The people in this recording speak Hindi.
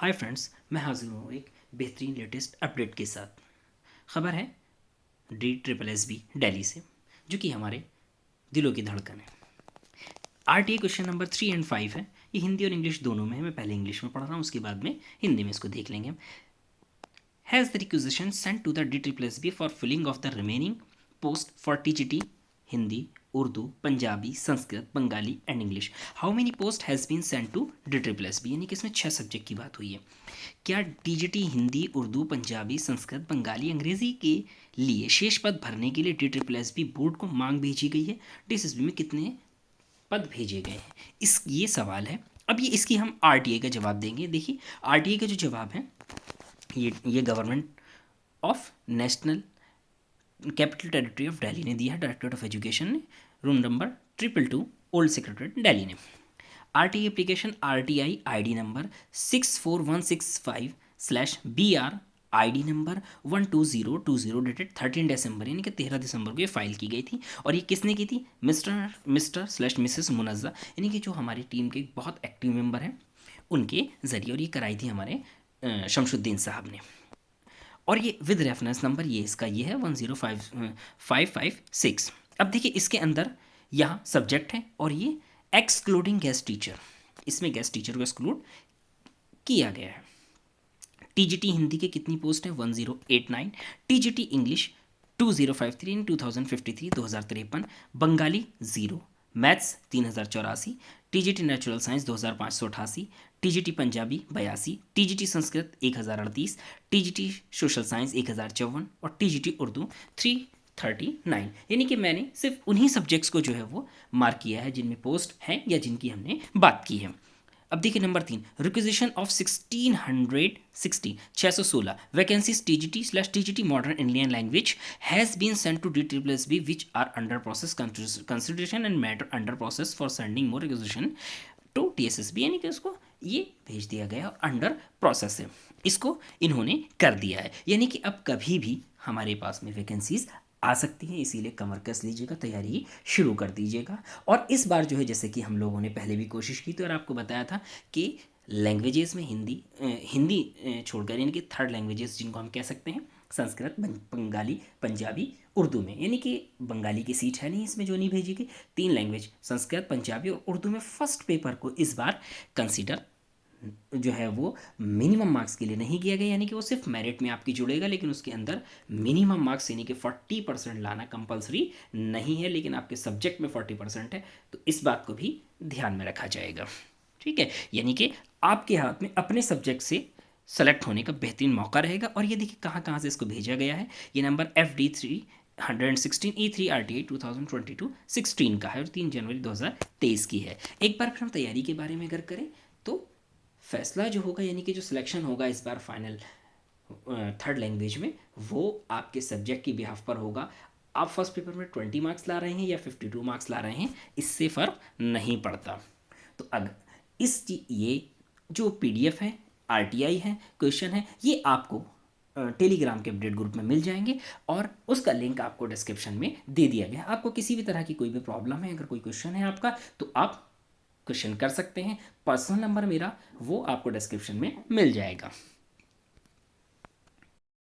हाय फ्रेंड्स, मैं हाजिर हूँ एक बेहतरीन लेटेस्ट अपडेट के साथ। खबर है DSSB दिल्ली से, जो कि हमारे दिलों की धड़कन है। RTA क्वेश्चन नंबर 3 और 5 है। ये हिंदी और इंग्लिश दोनों में है। मैं पहले इंग्लिश में पढ़ रहा हूँ, उसके बाद में हिंदी में इसको देख लेंगे हम। Has the requisition sent to the DSSB for filling of the remaining post for TGT Hindi, Urdu, Punjabi, Sanskrit, Bengali and English. How many post has been sent to DSSB, यानी कि इसमें 6 सब्जेक्ट की बात हुई है। क्या TGT हिंदी, उर्दू, पंजाबी, संस्कृत, बंगाली, अंग्रेजी के लिए शेष पद भरने के लिए DSSB बोर्ड को मांग भेजी गई है? DSSB में कितने पद भेजे गए हैं, ये सवाल है। अब इसकी हम RTA का जवाब देंगे। देखिए, RTA का जो जवाब है, ये government of national capital territory of Delhi ने दिया है, डायरेक्टरेट ऑफ एजुकेशन ने, room number 222, old secretariat Delhi ने। RTA application RTI ID number 64165/BR ID number 12020 dated 13 दिसंबर, यानी कि 13 दिसंबर को ये फाइल की गई थी। और ये किसने की थी? मिस्टर/मिसेस मुनज़्ज़ा, यानी कि जो हमारी टीम के बहुत एक्टिव मेंबर हैं, उनके ज़रिए। और ये कराई थी हमारे शमशुद्दीन साहब ने। और ये विद रेफरेंस नंबर ये है 10556। अब देखिए, इसके अंदर यहाँ सब्जेक्ट है और ये एक्सक्लूडिंग गेस्ट टीचर, इसमें गेस्ट टीचर को एक्सक्लूड किया गया है। TGT हिंदी के कितनी पोस्ट है? 1089। TGT English 2053 2053 2053। Bengali 0। Maths 3084। TGT natural science 2588। TGT Punjabi 82। TGT Sanskrit 1038। TGT social science 1054 और TGT उर्दू 339। यानी कि मैंने सिर्फ उन्हीं सब्जेक्ट्स को जो है वो मार्क किया है जिनमें पोस्ट है या जिनकी हमने बात की है। अब देखिए number 3, requisition of 616 vacancies TGT/TGT modern Indian language has been sent to DSSB which are under process consideration and matter under process for sending more requisition to DSSB, यानी कि उसको ये भेज दिया गया और अंडर प्रोसेस है, इसको इन्होंने कर दिया है। यानी कि अब कभी भी हमारे पास में वैकेंसीज आ सकती हैं, इसीलिए कमर कस लीजिएगा, तैयारी शुरू कर दीजिएगा। और इस बार जो है, जैसे कि हम लोगों ने पहले भी कोशिश की थी और आपको बताया था कि लैंग्वेजेस में हिंदी छोड़कर, यानी कि थर्ड लैंग्वेजेस जिनको हम कह सकते हैं, संस्कृत, बंगाली, पंजाबी, उर्दू में, यानी कि बंगाली की सीट है नहीं इसमें जो नहीं भेजी गई। 3 लैंग्वेज संस्कृत, पंजाबी और उर्दू में फर्स्ट पेपर को इस बार कंसीडर जो है वो मिनिमम मार्क्स के लिए नहीं किया गया, यानी कि वो सिर्फ मेरिट में आपकी जुड़ेगा, लेकिन उसके अंदर मिनिमम मार्क्स यानी कि 40% लाना कंपलसरी नहीं है, लेकिन आपके सब्जेक्ट में 40% है, तो इस बात को भी ध्यान में रखा जाएगा। ठीक है, यानी कि आपके हाथ में अपने सब्जेक्ट से सेलेक्ट होने का बेहतरीन मौका रहेगा। और ये देखिए कहाँ कहाँ से इसको भेजा गया है। ये नंबर FD316 E3 RTA 2022-16 का है और 3 जनवरी 2023 की है। एक बार फिर हम तैयारी के बारे में अगर करें तो फैसला जो होगा, यानी कि जो सिलेक्शन होगा इस बार फाइनल थर्ड लैंग्वेज में, वो आपके सब्जेक्ट की बिहाफ पर होगा। आप फर्स्ट पेपर में 20 मार्क्स ला रहे हैं या 52 मार्क्स ला रहे हैं, इससे फ़र्क नहीं पड़ता। तो अगर ये जो PDF है, RTI है, क्वेश्चन है, ये आपको टेलीग्राम के अपडेट ग्रुप में मिल जाएंगे और उसका लिंक आपको डिस्क्रिप्शन में दे दिया गया है। आपको किसी भी तरह की कोई भी प्रॉब्लम है, अगर कोई क्वेश्चन है आपका, तो आप क्वेश्चन कर सकते हैं। पर्सनल नंबर मेरा वो आपको डिस्क्रिप्शन में मिल जाएगा।